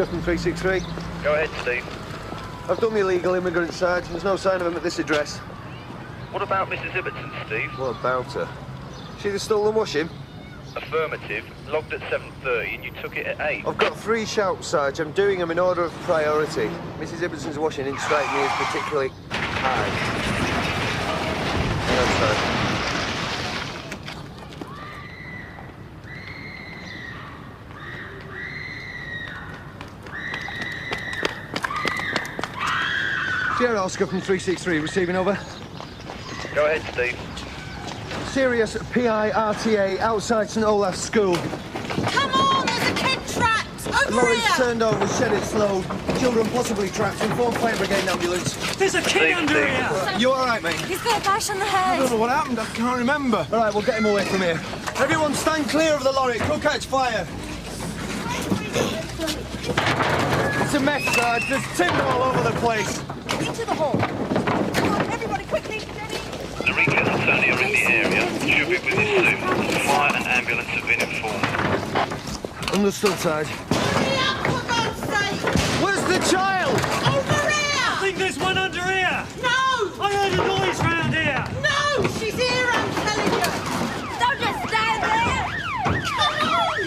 Oscar from 363. Go ahead, Steve. I've done the illegal immigrant search. There's no sign of him at this address. What about Mrs. Ibbotson, Steve? What about her? She the stolen washing? Affirmative. Logged at 7:30 and you took it at 8. I've got 3 shouts, Sarge. I'm doing them in order of priority. Mrs. Ibbotson's washing didn't strike me as particularly high. Hang on, Sarge. Sierra Oscar from 363, receiving over. Go ahead, Steve. Serious PIRTA outside St Olaf's School. Come on, there's a kid trapped! Over Lorry's here! turned over, shed its load. Children possibly trapped. Inform fire brigade ambulance. There's a kid under here! You all right, mate? He's got a bash on the I head. don't know what happened. I can't remember. All right, we'll get him away from here. Everyone stand clear of the lorry. It could catch fire. It's a mess, Sarge. There's timber all over the place. Into the hall. Come on, everybody, quickly, ready? The Rika and Tony are in the area. Should be with us soon. Fire and ambulance have been informed. Understood, Sarge. Hurry up, for God's sake! Where's the child? Over I here! think there's one under here! No! I heard a noise round here! No! She's here, I'm telling you! Don't just stand there! Come on!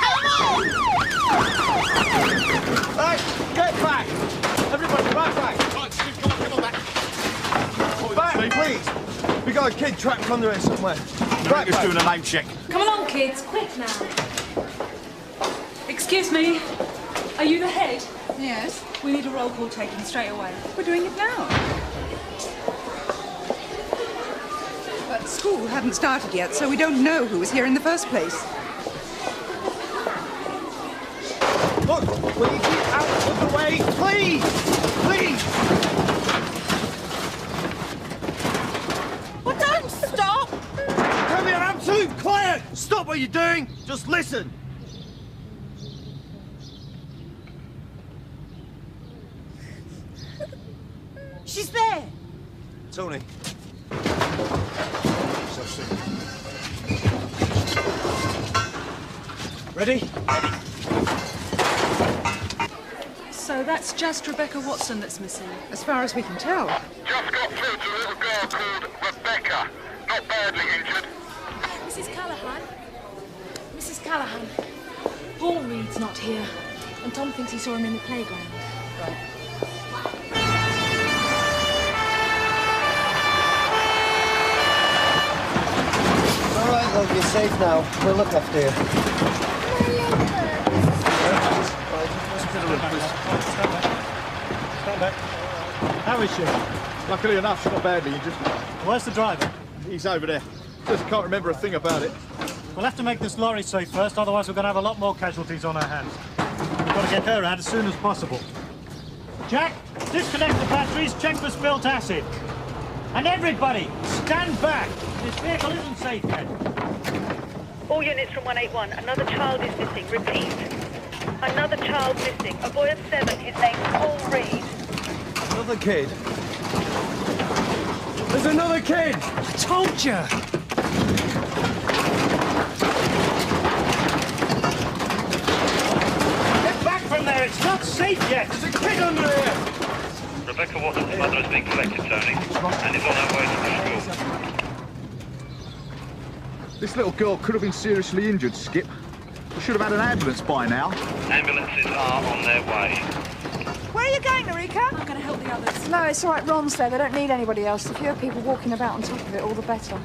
Come on! Right, get back. Everybody, right back. Come on back. Back, please. We got a kid trapped under here somewhere. Right Just back. doing a name check. Come along, kids, quick now. Excuse me, are you the head? Yes, We need a roll call taken straight away. we're doing it now. But school hadn't started yet, so we don't know who was here in the first place. Look, will you keep out of the way, please? Please. Well, don't stop! Come here, absolute quiet. Stop what you're doing. Just listen. She's there! Tony. Ready? So that's just Rebecca Watson that's missing. As far as we can tell. Just got through to a little girl called Rebecca. Not badly injured. Mrs. Callahan? Mrs. Callahan, Paul Reed's not here, and Tom thinks he saw him in the playground. All right, love, you're safe now. We'll look after you. Stand back. How is she? Luckily enough, she's not badly injured. Where's the driver? He's over there. Just can't remember a thing about it. We'll have to make this lorry safe first, otherwise we're going to have a lot more casualties on our hands. We've got to get her out as soon as possible. Jack, disconnect the batteries, check for spilt acid. And everybody, stand back. This vehicle isn't safe yet. All units from 181. Another child is missing. Repeat. Another child missing. A boy of 7. His name's Paul Reed. Another kid. There's another kid. I told you. Get back from there. It's not safe yet. There's a kid under here. Rebecca Watson's mother has been collected, Tony, and is on her way to the school. This little girl could have been seriously injured, Skip. We should have had an ambulance by now. Ambulances are on their way. Where are you going, Marika? I'm going to help the others. No, it's all right. Ron's there. They don't need anybody else. The fewer people walking about on top of it, all the better.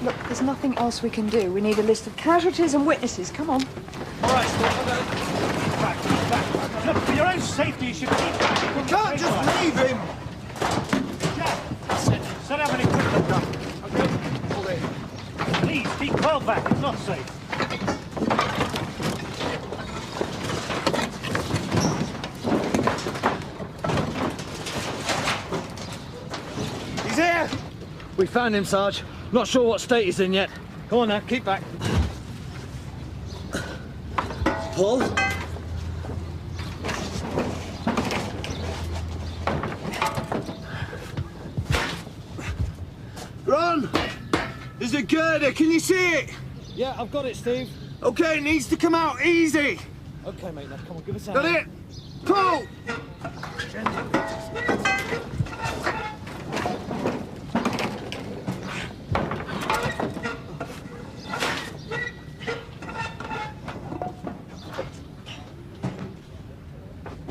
Look, there's nothing else we can do. We need a list of casualties and witnesses. Come on. All right, stop. Back. Look, for your own safety, you should keep back. You can't just leave him. Jack, set up an equipment dump. Okay, hold it. Please, keep well back. It's not safe. He's here. We found him, Sarge. Not sure what state he's in yet. Come on now, keep back. Paul? Ron! There's a girder, can you see it? Yeah, I've got it, Steve. Okay, it needs to come out easy. Okay, mate, now come on, give us a Got hand. it! Pull!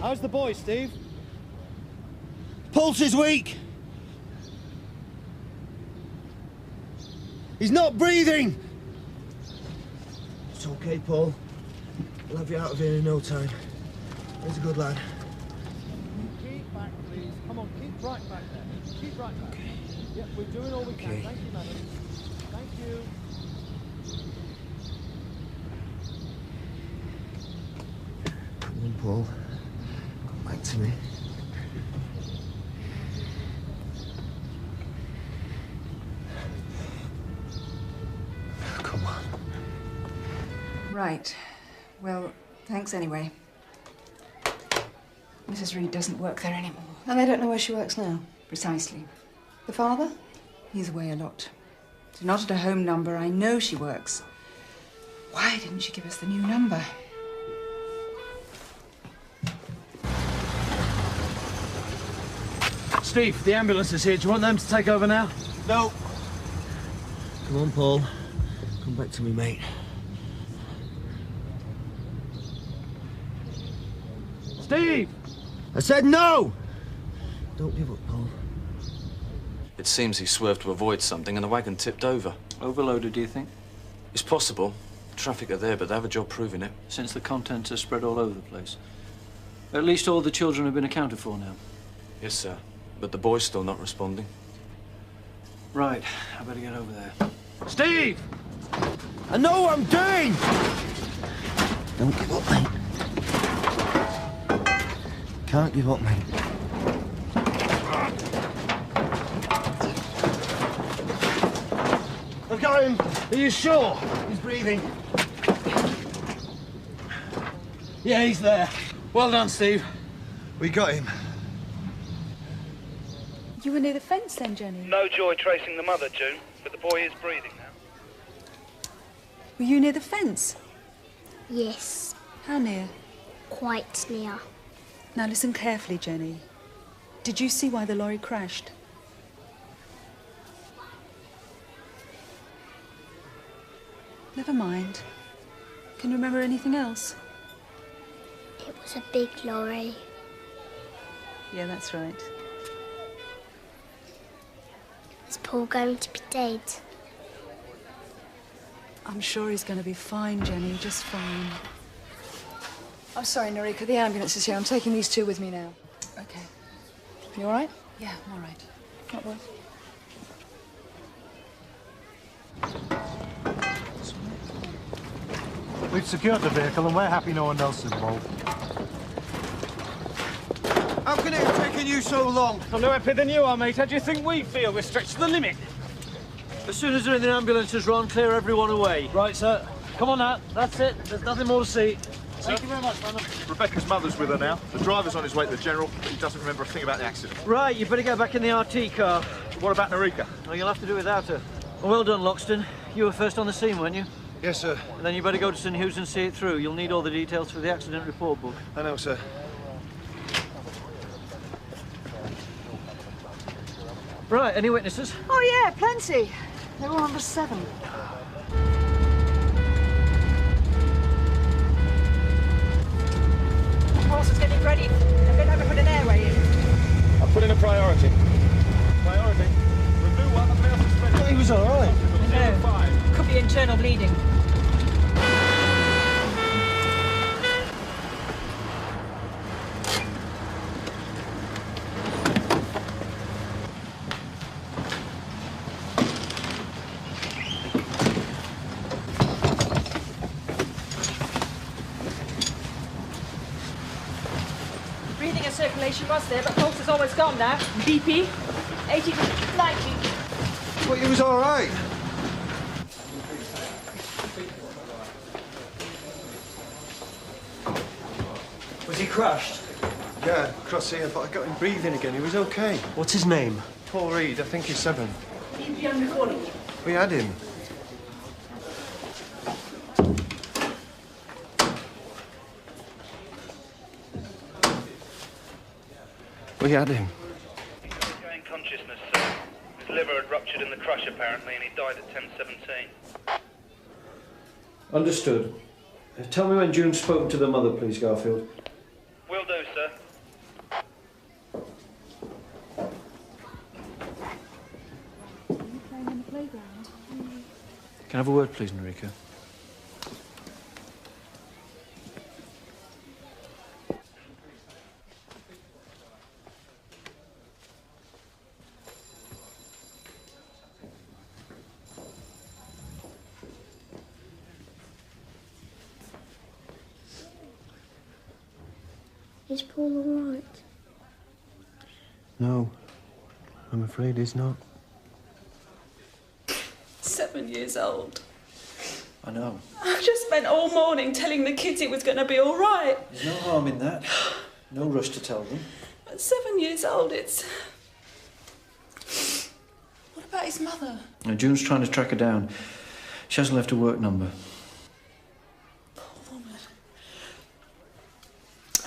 How's the boy, Steve? Pulse is weak. He's not breathing. It's okay, Paul. We'll have you out of here in no time. He's a good lad. Keep back, please. Come on, keep right back there. Keep right back. Okay. Yep, we're doing all we can. Thank you, madam. Thank you. Come on, Paul. Come back to me. Come on. Right. Well, thanks anyway. Mrs. Reed doesn't work there anymore. And they don't know where she works now? Precisely. The father? He's away a lot. So not at a home number. I know she works. Why didn't she give us the new number? Steve, the ambulance is here. Do you want them to take over now? No. Come on, Paul. Come back to me, mate. Steve! I said no! Don't give up, Paul. It seems he swerved to avoid something and the wagon tipped over. Overloaded, do you think? It's possible. Traffic are there, but they have a job proving it. Since the contents are spread all over the place. At least all the children have been accounted for now. Yes, sir. But the boy's still not responding. Right, I better get over there. Steve! I know what I'm doing! Don't give up, mate. Can't give up, mate. I've got him. Are you sure? He's breathing. Yeah, he's there. Well done, Steve. We got him. You were near the fence then, Jenny? No joy tracing the mother, June, but the boy is breathing now. Were you near the fence? Yes, How near? quite near. Now listen carefully, Jenny. Did you see why the lorry crashed? Never mind. Can you remember anything else? It was a big lorry. Yeah, that's right. Is Paul going to be dead? I'm sure he's going to be fine, Jenny, just fine. I'm sorry, Noriko, the ambulance is here. I'm taking these two with me now. Okay. You all right? Yeah, I'm all right. Not worth. We've secured the vehicle and we're happy no one else is involved. How can it have taken you so long? I'm no happier than you are, mate. How do you think we feel? We're stretched to the limit. As soon as they're in the ambulances, Ron, clear everyone away. Right, sir. Come on now. That's it. There's nothing more to see. Thank you very much, madam. Rebecca's mother's with her now. The driver's on his way to the general, but he doesn't remember a thing about the accident. Right, you better get back in the RT car. What about Narika? Well, you'll have to do without her. Well done, Loxton. You were first on the scene, weren't you? Yes, sir. And then you better go to St Hugh's and see it through. You'll need all the details for the accident report book. I know, sir. Right, any witnesses? Oh, yeah, plenty. They're all under 7. Horse is getting ready. I've been over put an airway in. I'll put in a priority. Priority? Review one, the male suspended. He was all right. No. Could be internal bleeding. Breathing and circulation was there, but pulse is almost gone now. BP, 80 to 90. But he was all right. Was he crushed? Yeah, cross here, but I got him breathing again. He was okay. What's his name? Paul Reed, I think he's 7. BP under 40. We had him. We had him. He's regained consciousness, sir. His liver had ruptured in the crush, apparently, and he died at 10:17. Understood. Tell me when June's spoken to the mother, please, Garfield. Will do, sir. Can I have a word, please, Noriko? Is Paul all right? No, I'm afraid he's not. 7 years old. I know. I've just spent all morning telling the kids it was going to be all right. There's no harm in that. No rush to tell them. At 7 years old, it's... What about his mother? Now, June's trying to track her down. She hasn't left a work number. Poor woman.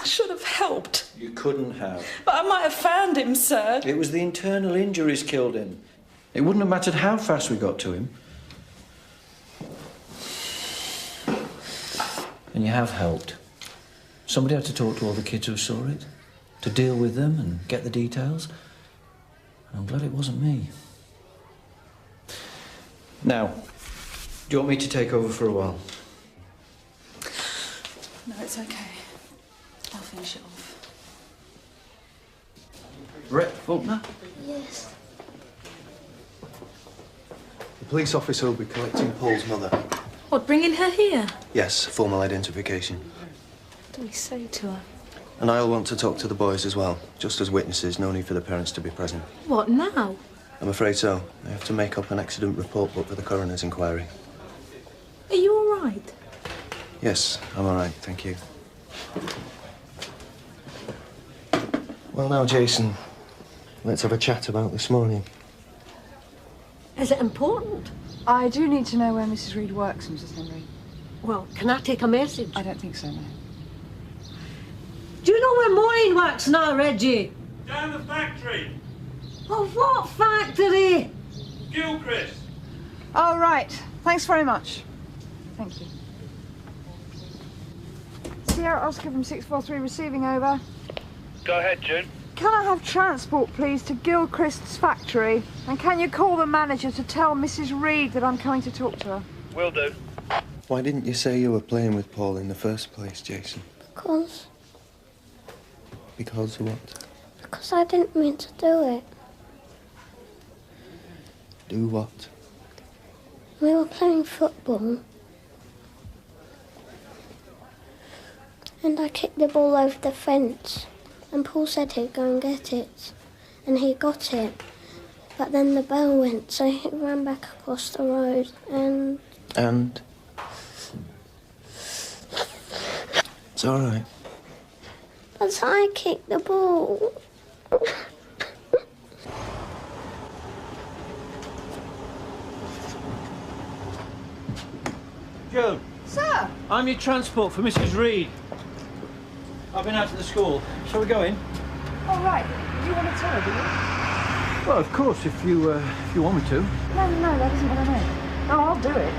I should have helped. You couldn't have. But I might have found him, sir. It was the internal injuries killed him. It wouldn't have mattered how fast we got to him. And you have helped. Somebody had to talk to all the kids who saw it, to deal with them and get the details. And I'm glad it wasn't me. Now, do you want me to take over for a while? No, it's okay. I'll finish it off. Brett Faulkner? Yes. The police officer will be collecting Paul's mother. What, bringing her here? Yes, formal identification. What do we say to her? And I'll want to talk to the boys as well, just as witnesses. No need for the parents to be present. What, now? I'm afraid so. I have to make up an accident report book for the coroner's inquiry. Are you all right? Yes, I'm all right, thank you. Well, now, Jason, let's have a chat about this morning. Is it important? I do need to know where Mrs. Reed works, Mrs. Henry. Well, can I take a message? I don't think so, no. Do you know where Maureen works now, Reggie? Down the factory. Oh, what factory? Gilchrist. Oh, right. Thanks very much. Thank you. Sierra Oscar from 643 receiving over. Go ahead, June. Can I have transport, please, to Gilchrist's factory? And can you call the manager to tell Mrs. Reed that I'm coming to talk to her? Will do. Why didn't you say you were playing with Paul in the first place, Jason? Because what? Because I didn't mean to do it. Do what? We were playing football. And I kicked the ball over the fence. And Paul said he'd go and get it. And he got it. But then the bell went, so he ran back across the road and... And? It's all right. But I kicked the ball. Joan. Sir! I'm your transport for Mrs. Reed. I've been out to the school. Shall we go in? All right. Do you want to tell her, do you? Well, of course, if you want me to. No, that isn't what I meant. No, I'll do it.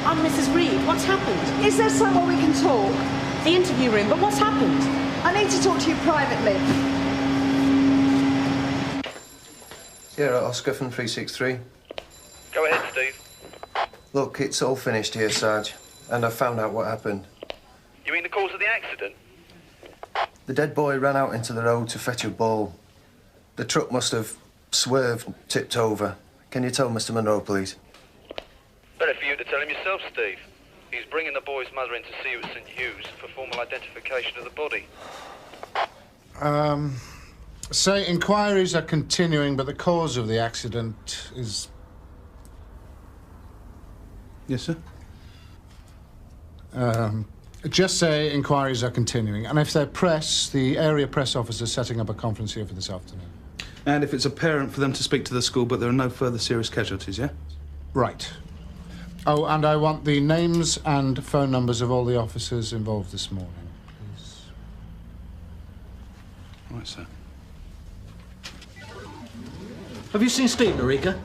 I'm Mrs. Reed. What's happened? Is there somewhere we can talk? The interview room, but what's happened? I need to talk to you privately. Sierra Oscar from 363. Go ahead, Steve. Look, it's all finished here, Sarge. And I've found out what happened. You mean the cause of the accident? The dead boy ran out into the road to fetch a ball. The truck must have swerved, tipped over. Can you tell Mr. Monroe, please? Better for you to tell him yourself, Steve. He's bringing the boy's mother in to see you at St. Hugh's for formal identification of the body. Say inquiries are continuing, but the cause of the accident is... Yes, sir? Just say inquiries are continuing. And if they're press, the area press officer is setting up a conference here for this afternoon. And if it's apparent for them to speak to the school, but there are no further serious casualties, yeah? Right. Oh, and I want the names and phone numbers of all the officers involved this morning, please. Right, sir. Have you seen Steve, Norika?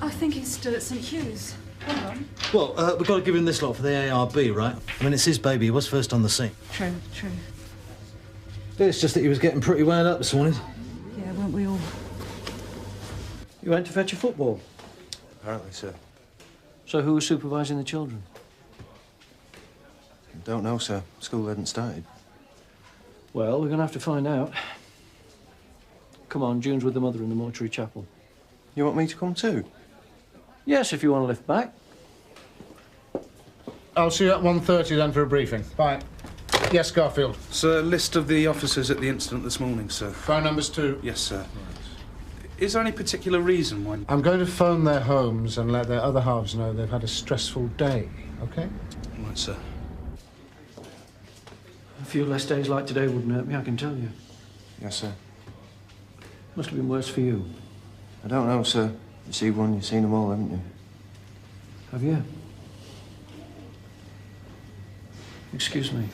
I think he's still at St Hugh's. Hold on. Well, we've got to give him this lot for the ARB, right? I mean, it's his baby. He was first on the scene. True, true. It's just that he was getting pretty wound up this morning. Yeah, weren't we all? You went to fetch your football? Apparently, sir. So who was supervising the children? Don't know, sir. School hadn't started. Well, we're going to have to find out. Come on, June's with the mother in the mortuary chapel. You want me to come too? Yes, if you want to lift back. I'll see you at 1:30 then for a briefing. Bye. Yes, Garfield. Sir, list of the officers at the incident this morning, sir. Phone numbers too? Yes, sir. Is there any particular reason why... I'm going to phone their homes and let their other halves know they've had a stressful day, OK? Right, sir. A few less days like today wouldn't hurt me, I can tell you. Yes, sir. Must have been worse for you. I don't know, sir. You see one, you've seen them all, haven't you? Have you? Excuse me.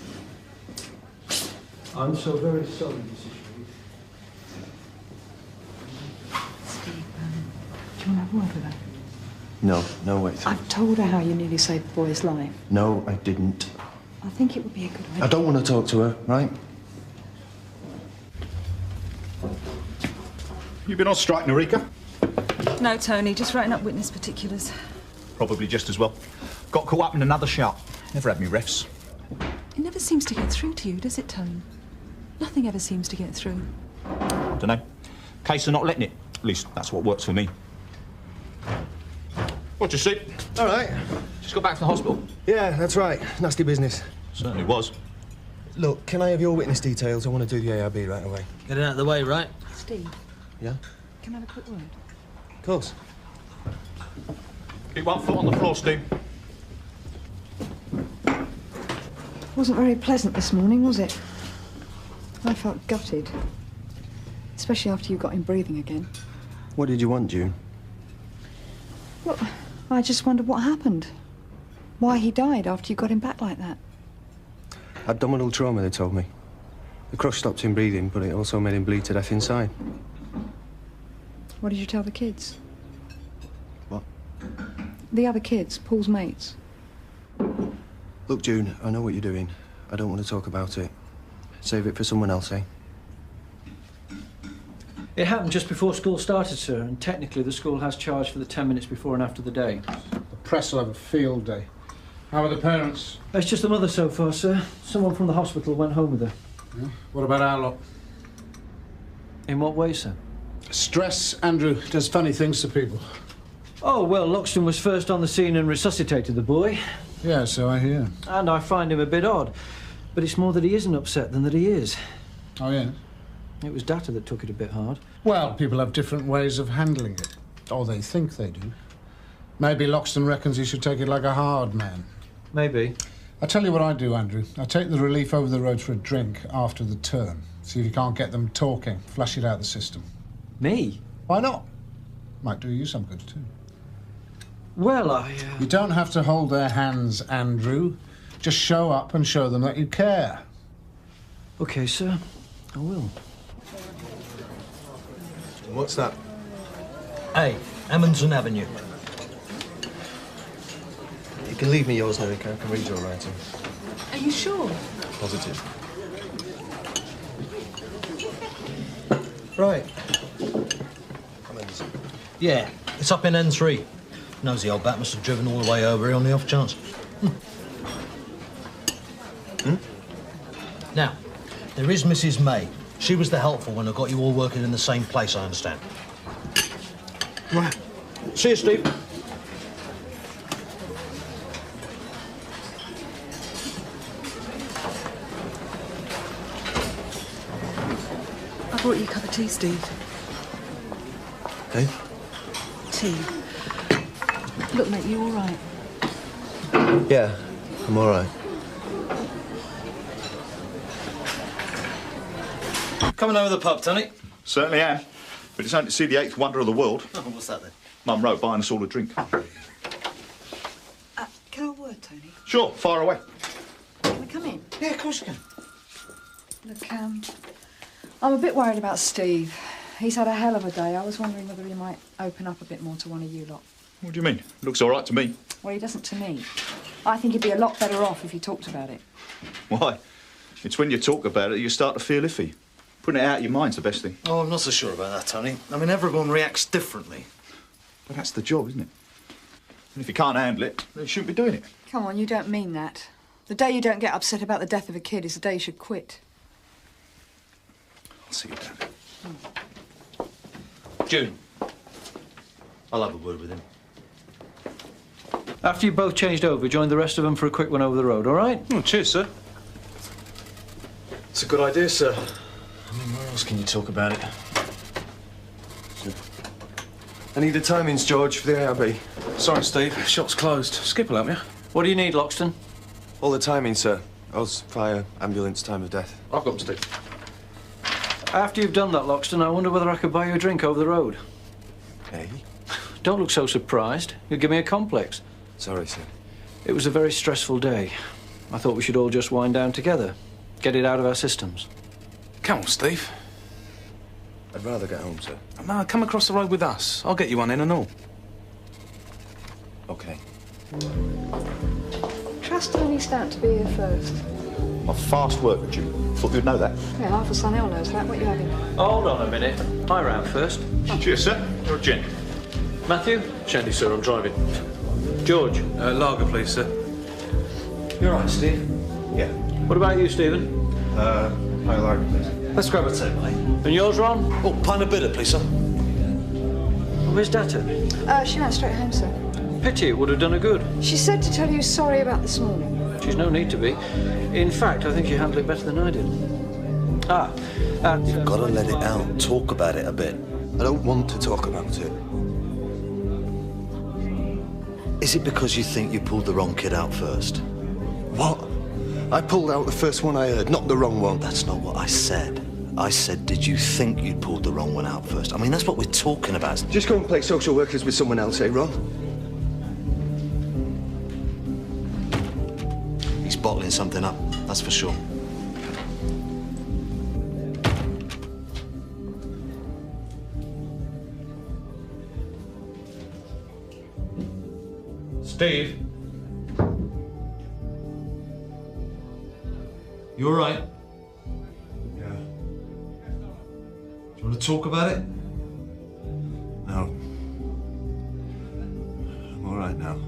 I'm so very sorry, Mrs. Reed. Steve, do you want to have a word with her? No, wait. I've told her how you nearly saved the boy's life. No, I didn't. I think it would be a good idea. I don't want to talk to her, right? You been on strike, Norika? No, Tony, just writing up witness particulars. Probably just as well. Got caught up in another shout. Never had me refs. It never seems to get through to you, does it, Tony? Nothing ever seems to get through. Dunno. Case of not letting it. At least that's what works for me. What'd you see? All right. Just got back from the hospital. Yeah, that's right. Nasty business. Certainly was. Look, can I have your witness details? I want to do the ARB right away. Get it out of the way, right? Steve, Yeah? can I have a quick word? Of course. Keep 1 foot on the floor, Steve. Wasn't very pleasant this morning, was it? I felt gutted. Especially after you got him breathing again. What did you want, June? Well, I just wondered what happened. Why he died after you got him back like that. Abdominal trauma, they told me. The crush stopped him breathing, but it also made him bleed to death inside. What did you tell the kids? What? The other kids, Paul's mates. Look, June, I know what you're doing. I don't want to talk about it. Save it for someone else, eh? It happened just before school started, sir, and technically the school has charge for the 10 minutes before and after the day. The press will have a field day. How are the parents? It's just the mother so far, sir. Someone from the hospital went home with her. Yeah. What about our lot? In what way, sir? Stress, Andrew, does funny things to people. Oh, well, Loxton was first on the scene and resuscitated the boy. Yeah, so I hear. And I find him a bit odd. But it's more that he isn't upset than that he is. Oh, yes? It was Data that took it a bit hard. Well, people have different ways of handling it. Or they think they do. Maybe Loxton reckons he should take it like a hard man. Maybe. I tell you what I do, Andrew. I take the relief over the road for a drink after the turn. See if you can't get them talking. Flush it out the system. Me? Why not? Might do you some good, too. Well, You don't have to hold their hands, Andrew. Just show up and show them that you care. OK, sir. I will. What's that? Hey, Amundsen Avenue. You can leave me yours, Norika. I can read your writing. Are you sure? Positive. Right. Yeah, it's up in N3. Nosy old bat must have driven all the way over here on the off chance. Now, there is Mrs. May. She was the helpful one who got you all working in the same place, I understand. Right. See you, Steve. I brought you a cup of tea, Steve. Hey? Tea. Look, mate, you all right? Yeah, I'm all right. Coming over the pub, Tony? Certainly am. But it's only to see the 8th wonder of the world. Oh, what's that then? Mum wrote buying us all a drink. Can I have a word, Tony? Sure, fire away. Can we come in? Yeah, of course you can. Look, I'm a bit worried about Steve. He's had a hell of a day. I was wondering whether he might open up a bit more to one of you lot. What do you mean? Looks all right to me. Well, he doesn't to me. I think he'd be a lot better off if he talked about it. Why? It's when you talk about it you start to feel iffy. Putting it out of your mind's the best thing. Oh, I'm not so sure about that, Tony. I mean, everyone reacts differently. But that's the job, isn't it? And if you can't handle it, then you shouldn't be doing it. Come on, you don't mean that. The day you don't get upset about the death of a kid is the day you should quit. I'll see you, Dad. June. I'll have a word with him. After you both changed over, join the rest of them for a quick one over the road, all right? Oh, cheers, sir. It's a good idea, sir. I mean, where else can you talk about it? I need the timings, George, for the ARB. Sorry, Steve. Shop's closed. Skip will help me. What do you need, Loxton? All the timings, sir. Us, fire, ambulance, time of death. I've got them, Steve. After you've done that, Loxton, I wonder whether I could buy you a drink over the road. Hey? Don't look so surprised. You'll give me a complex. Sorry, sir. It was a very stressful day. I thought we should all just wind down together. Get it out of our systems. Come on, Steve. I'd rather get home, sir. No, come across the road with us. I'll get you one in and all. OK. Trust Tony Stout to be here first. I'm a fast worker, June. Thought you'd know that. Yeah, half a Sun Hill knows that. What are you having? Hold on a minute. I ran first. Cheers, sir. You're a gent. Matthew? Shandy, sir, I'm driving. George? Lager, please, sir. You're right, Steve. Yeah. What about you, Stephen? Pale lager, please. Let's grab a tape, mate. And yours, Ron? Oh, pint of bitter, please, sir. Where's Data? She went straight home, sir. Pity, it would have done her good. She said to tell you sorry about this morning. She's no need to be. In fact, I think she handled it better than I did. You've got to let it out. Talk about it a bit. I don't want to talk about it. Is it because you think you pulled the wrong kid out first? What? I pulled out the first one I heard, not the wrong one. That's not what I said. I said, did you think you'd pulled the wrong one out first? I mean, that's what we're talking about. Just go and play social workers with someone else, eh, Ron? He's bottling something up, that's for sure. Steve? You all right? Yeah. Do you want to talk about it? No. I'm all right now.